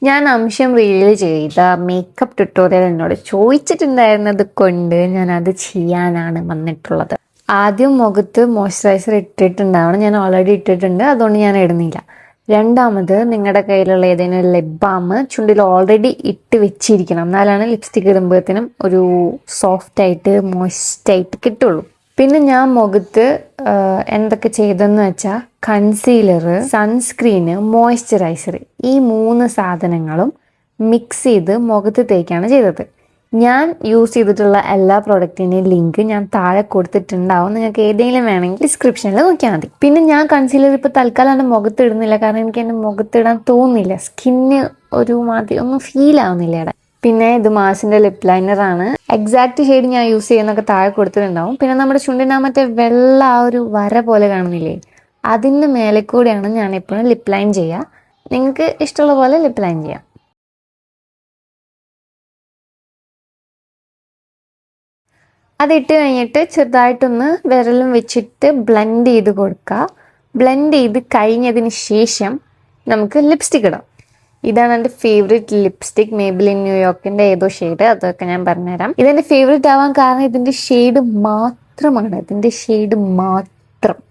ഞാൻ അംശം റീലിൽ ചെയ്ത മേക്കപ്പ് ട്യൂട്ടോറിയൽ എന്നോട് ചോദിച്ചിട്ടുണ്ടായിരുന്നത് കൊണ്ട് ഞാൻ അത് ചെയ്യാനാണ് വന്നിട്ടുള്ളത്. ആദ്യം മുഖത്ത് മോയ്സ്ചറൈസർ ഇട്ടിട്ടുണ്ടാവണം. ഞാൻ ഓൾറെഡി ഇട്ടിട്ടുണ്ട്, അതുകൊണ്ട് ഞാൻ ഇടുന്നില്ല. രണ്ടാമത് നിങ്ങളുടെ കയ്യിലുള്ള ഏതെങ്കിലും ലിപ് ബാം ചുണ്ടിൽ ഓൾറെഡി ഇട്ട് വെച്ചിരിക്കണം. എന്നാലാണ് ലിപ്സ്റ്റിക് ഇടുമ്പോഴത്തേനും ഒരു സോഫ്റ്റ് ആയിട്ട് മോയ്സ്റ്റായിട്ട് കിട്ടുള്ളൂ. പിന്നെ ഞാൻ മുഖത്ത് എന്തൊക്കെ ചെയ്തെന്ന് വെച്ചാൽ കൺസീലർ, സൺസ്ക്രീന്, മോയ്സ്ചറൈസർ ഈ 3 സാധനങ്ങളും മിക്സ് ചെയ്ത് മുഖത്ത് തേക്കാണ് ചെയ്തത്. ഞാൻ യൂസ് ചെയ്തിട്ടുള്ള എല്ലാ പ്രോഡക്റ്റിൻ്റെയും ലിങ്ക് ഞാൻ താഴെ കൊടുത്തിട്ടുണ്ടാവും. നിങ്ങൾക്ക് ഏതെങ്കിലും വേണമെങ്കിൽ ഡിസ്ക്രിപ്ഷനിൽ നോക്കിയാൽ മതി. പിന്നെ ഞാൻ കൺസീലർ ഇപ്പോൾ തൽക്കാലം എൻ്റെ മുഖത്ത് ഇടുന്നില്ല, കാരണം എനിക്ക് എൻ്റെ മുഖത്ത് ഇടാൻ തോന്നുന്നില്ല. സ്കിന്ന് ഒരു മാതിരി ഒന്നും ഫീൽ ആവുന്നില്ല ഇവിടെ. പിന്നെ ഇത് മാസിൻ്റെ ലിപ് ലൈനറാണ്. എക്സാക്ട് ഷെയ്ഡ് ഞാൻ യൂസ് ചെയ്യുന്നൊക്കെ താഴെ കൊടുത്തിട്ടുണ്ടാവും. പിന്നെ നമ്മുടെ ചുണ്ടിന് മറ്റേ വെള്ള ആ ഒരു വര പോലെ കാണുന്നില്ലേ, അതിൻ്റെ മേലെ കൂടെയാണ് ഞാൻ എപ്പോഴും ലിപ് ലൈൻ ചെയ്യുക. നിങ്ങൾക്ക് ഇഷ്ടമുള്ള പോലെ ലിപ് ലൈൻ ചെയ്യാം. അതിട്ട് കഴിഞ്ഞിട്ട് ചെറുതായിട്ടൊന്ന് വിരലും വെച്ചിട്ട് ബ്ലെൻഡ് ചെയ്ത് കൊടുക്കുക. ബ്ലെൻഡ് ചെയ്ത് കഴിഞ്ഞതിന് ശേഷം നമുക്ക് ലിപ്സ്റ്റിക് ഇടാം. ഇതാണ് എൻ്റെ ഫേവറേറ്റ് ലിപ്സ്റ്റിക്, മേബിലിൻ ന്യൂയോർക്കിൻ്റെ ഏതോ ഷെയ്ഡ്, അതൊക്കെ ഞാൻ പറഞ്ഞുതരാം. ഇതെൻ്റെ ഫേവറേറ്റ് ആവാൻ കാരണം ഇതിൻ്റെ ഷെയ്ഡ് മാത്രമാണ്.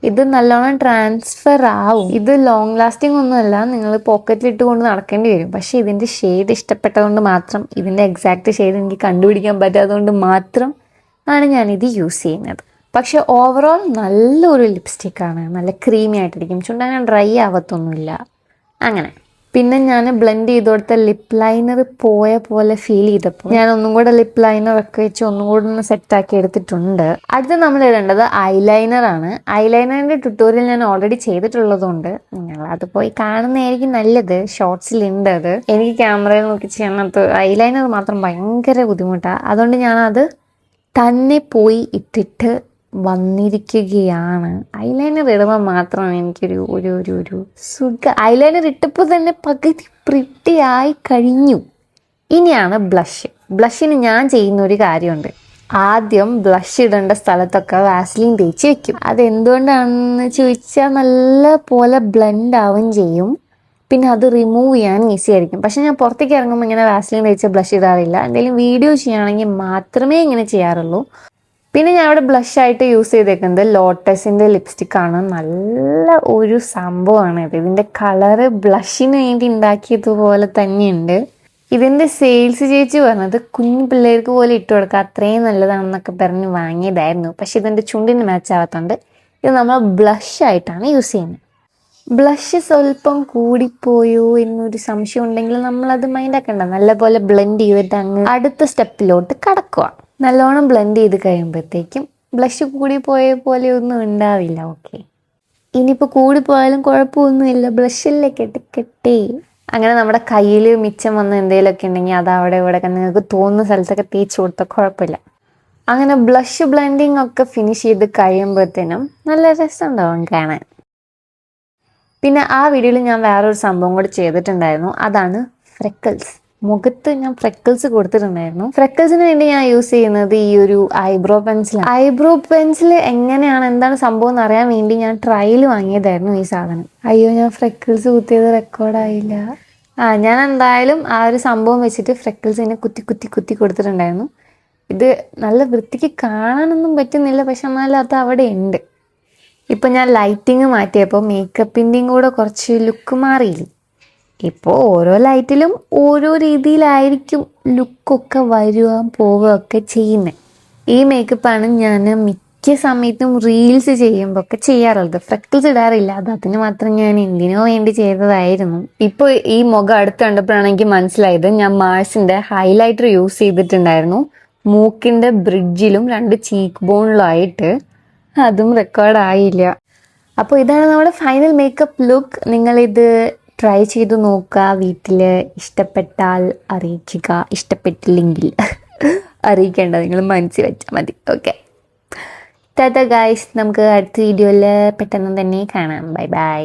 ഇത് നല്ലോണം ട്രാൻസ്ഫർ ആവും. ഇത് ലോങ് ലാസ്റ്റിംഗ് ഒന്നുമല്ല, നിങ്ങൾ പോക്കറ്റിലിട്ട് കൊണ്ട് നടക്കേണ്ടി വരും. പക്ഷേ ഇതിൻ്റെ ഷെയ്ഡ് ഇഷ്ടപ്പെട്ടതുകൊണ്ട് മാത്രം, ഇതിൻ്റെ എക്സാക്ട് ഷെയ്ഡ് എനിക്ക് കണ്ടുപിടിക്കാൻ പറ്റാത്തതുകൊണ്ട് മാത്രം ആണ് ഞാനിത് യൂസ് ചെയ്യുന്നത്. പക്ഷെ ഓവറോൾ നല്ലൊരു ലിപ്സ്റ്റിക്കാണ്. നല്ല ക്രീമി ആയിട്ടിരിക്കും, ചുണ്ടങ്ങനെ ഡ്രൈ ആവത്തൊന്നുമില്ല. അങ്ങനെ പിന്നെ ഞാൻ ബ്ലെൻഡ് ചെയ്ത് കൊടുത്ത ലിപ് ലൈനർ പോയ പോലെ ഫീൽ ചെയ്തപ്പോൾ ഞാൻ ഒന്നും കൂടെ ലിപ് ലൈനർ ഒക്കെ വെച്ച് ഒന്നും കൂടെ ഒന്ന് സെറ്റാക്കി എടുത്തിട്ടുണ്ട്. അടുത്ത നമ്മൾ ഇടേണ്ടത് ഐലൈനറാണ്. ഐലൈനറിൻ്റെ ട്യൂട്ടോറിയൽ ഞാൻ ഓൾറെഡി ചെയ്തിട്ടുള്ളതുകൊണ്ട് നിങ്ങൾ അത് പോയി കാണുന്നതായിരിക്കും നല്ലത്. ഷോർട്സിലുണ്ട് അത്. എനിക്ക് ക്യാമറയിൽ നോക്കി ചെയ്യാനകത്ത് ഐലൈനർ മാത്രം ഭയങ്കര ബുദ്ധിമുട്ടാണ്. അതുകൊണ്ട് ഞാനത് തന്നെ പോയി ഇട്ടിട്ട് വന്നിരിക്കുകയാണ്. ഐലൈനർ ഇടുമ്പോൾ മാത്രമാണ് എനിക്കൊരു ഒരു ഒരു ഒരു സുഖം. ഐലൈനർ ഇട്ടപ്പോൾ തന്നെ പകുതി പ്രിട്ടി ആയി കഴിഞ്ഞു. ഇനിയാണ് ബ്ലഷ്. ബ്ലഷിന് ഞാൻ ചെയ്യുന്ന ഒരു കാര്യമുണ്ട്. ആദ്യം ബ്ലഷ് ഇടേണ്ട സ്ഥലത്തൊക്കെ വാസ്ലിൻ തേച്ച് വെക്കും. അതെന്തുകൊണ്ടാണെന്ന് ചോദിച്ചാൽ നല്ല പോലെ ബ്ലെൻഡ് ആവുകയും ചെയ്യും. പിന്നെ അത് റിമൂവ് ചെയ്യാൻ ഈസി ആയിരിക്കും. പക്ഷെ ഞാൻ പുറത്തേക്ക് ഇറങ്ങുമ്പോൾ ഇങ്ങനെ വാസ്ലിൻ തേച്ച് ബ്ലഷ് ഇടാറില്ല. എന്തെങ്കിലും വീഡിയോ ചെയ്യുകയാണെങ്കിൽ മാത്രമേ ഇങ്ങനെ ചെയ്യാറുള്ളൂ. പിന്നെ ഞാൻ ഇവിടെ ബ്ലഷ് ആയിട്ട് യൂസ് ചെയ്തേക്കുന്നത് ലോട്ടസിൻ്റെ ലിപ്സ്റ്റിക്കാണ്. നല്ല ഒരു സംഭവമാണ് ഇത്. ഇതിൻ്റെ കളറ് ബ്ലഷിന് വേണ്ടി ഉണ്ടാക്കിയതുപോലെ തന്നെയുണ്ട്. ഇതിൻ്റെ സെയിൽസ് ചേച്ചി പറഞ്ഞത് കുഞ്ഞു പിള്ളേർക്ക് പോലെ ഇട്ട് കൊടുക്കുക, അത്രയും നല്ലതാണെന്നൊക്കെ പറഞ്ഞ് വാങ്ങിയതായിരുന്നു. പക്ഷെ ഇതിൻ്റെ ചുണ്ടിന് മാച്ച് ആവാത്തതുകൊണ്ട് ഇത് നമ്മൾ ബ്ലഷ് ആയിട്ടാണ് യൂസ് ചെയ്യുന്നത്. ബ്ലഷ് സ്വല്പം കൂടിപ്പോയോ എന്നൊരു സംശയം ഉണ്ടെങ്കിൽ നമ്മളത് മൈൻഡാക്കണ്ട. നല്ലപോലെ ബ്ലെൻഡ് ചെയ്തിട്ട് അങ്ങ് അടുത്ത സ്റ്റെപ്പിലോട്ട് കടക്കുക. നല്ലോണം ബ്ലെൻഡ് ചെയ്ത് കഴിയുമ്പോഴത്തേക്കും ബ്ലഷ് കൂടിപ്പോയ പോലെ ഒന്നും ഉണ്ടാവില്ല. ഓക്കെ, ഇനിയിപ്പോൾ കൂടിപ്പോയാലും കുഴപ്പമൊന്നുമില്ല, ബ്ലഷല്ലേ കെട്ടേ. അങ്ങനെ നമ്മുടെ കയ്യിൽ മിച്ചം വന്ന് എന്തെങ്കിലുമൊക്കെ ഉണ്ടെങ്കിൽ അത് അവിടെ ഇവിടെ നിങ്ങൾക്ക് തോന്നുന്ന സ്ഥലത്തൊക്കെ തേച്ച് കൊടുത്താൽ കുഴപ്പമില്ല. അങ്ങനെ ബ്ലഷ് ബ്ലെൻഡിങ് ഒക്കെ ഫിനിഷ് ചെയ്ത് കഴിയുമ്പോഴത്തേനും നല്ല രസമുണ്ടാവും കാണാൻ. പിന്നെ ആ വീഡിയോയിൽ ഞാൻ വേറൊരു സംഭവം കൂടി ചെയ്തിട്ടുണ്ടായിരുന്നു. അതാണ് ഫ്രെക്കിൾസ്. മുഖത്ത് ഞാൻ ഫ്രെക്കിൾസ് കൊടുത്തിട്ടുണ്ടായിരുന്നു. ഫ്രെക്കിൾസിന് വേണ്ടി ഞാൻ യൂസ് ചെയ്യുന്നത് ഈ ഒരു ഐബ്രോ പെൻസിലാണ്. ഐബ്രോ പെൻസിൽ എങ്ങനെയാണ്, എന്താണ് സംഭവം എന്ന് അറിയാൻ വേണ്ടി ഞാൻ ട്രയൽ വാങ്ങിയതായിരുന്നു ഈ സാധനം. അയ്യോ, ഞാൻ ഫ്രെക്കിൾസ് കുത്തിയത് റെക്കോർഡായില്ല. ഞാൻ എന്തായാലും ആ ഒരു സംഭവം വെച്ചിട്ട് ഫ്രെക്കിൾസ് ഇങ്ങനെ കുത്തി കൊടുത്തിട്ടുണ്ടായിരുന്നു. ഇത് നല്ല വൃത്തിക്ക് കാണാനൊന്നും പറ്റുന്നില്ല, പക്ഷെ എന്നാലും അത് അവിടെ ഉണ്ട്. ഇപ്പം ഞാൻ ലൈറ്റിങ് മാറ്റിയപ്പോൾ മേക്കപ്പിൻ്റെയും കൂടെ കുറച്ച് ലുക്ക് മാറിയില്ലേ. ഇപ്പോൾ ഓരോ ലൈറ്റിലും ഓരോ രീതിയിലായിരിക്കും ലുക്കൊക്കെ പോവുകയൊക്കെ ചെയ്യുന്നത്. ഈ മേക്കപ്പാണ് ഞാൻ മിക്ക സമയത്തും റീൽസ് ചെയ്യുമ്പോൾ ഒക്കെ ചെയ്യാറുള്ളത്. ഫ്രെക്കിൾസ് ഇടാറില്ല, അത് അതിന് മാത്രം ഞാൻ എന്തിനോ വേണ്ടി ചെയ്തതായിരുന്നു. ഇപ്പോൾ ഈ മുഖം അടുത്ത് കണ്ടപ്പോഴാണ് എനിക്ക് മനസ്സിലായത് ഞാൻ മാഴ്സിൻ്റെ ഹൈലൈറ്റർ യൂസ് ചെയ്തിട്ടുണ്ടായിരുന്നു. മൂക്കിൻ്റെ ബ്രിഡ്ജിലും 2 ചീക്ക് ബോണിലായിട്ട്. അതും റെക്കോർഡായില്ല. അപ്പോൾ ഇതാണ് നമ്മുടെ ഫൈനൽ മേക്കപ്പ് ലുക്ക്. നിങ്ങളിത് ട്രൈ ചെയ്ത് നോക്കുക. വീട്ടിൽ ഇഷ്ടപ്പെട്ടാൽ അറിയിക്കുക, ഇഷ്ടപ്പെട്ടില്ലെങ്കിൽ അറിയിക്കേണ്ട, നിങ്ങൾ മനസ്സിൽ വെച്ചാൽ മതി. Okay, Tata guys. നമുക്ക് അടുത്ത വീഡിയോയിൽ പെട്ടെന്ന് തന്നെ കാണാം. Bye bye.